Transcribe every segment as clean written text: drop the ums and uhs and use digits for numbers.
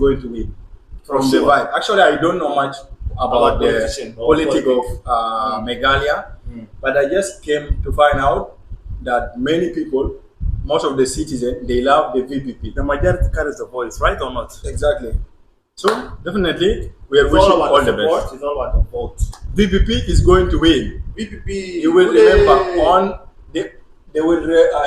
going to win from the vibe. Actually, I don't know much about the politics of Meghalaya, but I just came to find out that many people, most of the citizens, they love the VPP. The majority carries the voice, right or not? Exactly. So definitely, we are wishing all the best. It's all about the vote. VPP is going to win. VPP. You will remember on the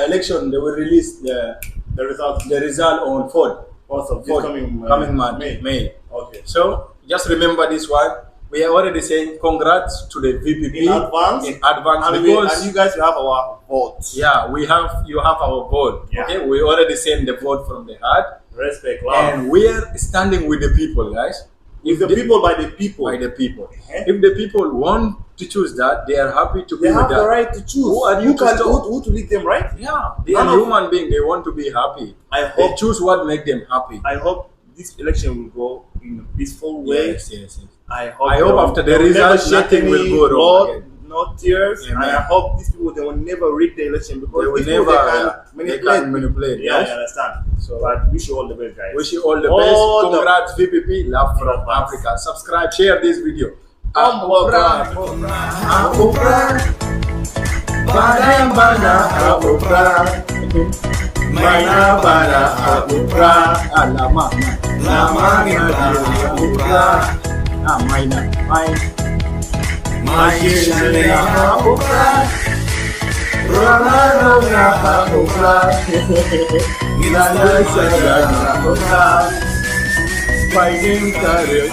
election. They will release the result on 4th. Also, coming month, May. Okay. So just remember this one. We are already saying congrats to the VPP in advance. Because and you guys will have our vote. Yeah, you have our vote. Yeah. Okay, we already send the vote from the heart. Respect, love. And we are standing with the people, guys. If the people by the people. By the people. If the people want to choose that, they are happy to be with that. They have the right to choose. Who are you who to lead them, right? Yeah, they are human beings. They want to be happy. They choose what makes them happy. I hope this election will go in a peaceful way. Yes. I hope after the results, nothing will go wrong again. No tears. And I hope these people, they will never rig the election because they can manipulate. Yeah, I understand. So, but wish you all the best, guys. Wish you all the best. Congrats, VPP. Love from Africa. Subscribe, share this video. Prah. Mana bana Prah. Lama Prah. Fighting career.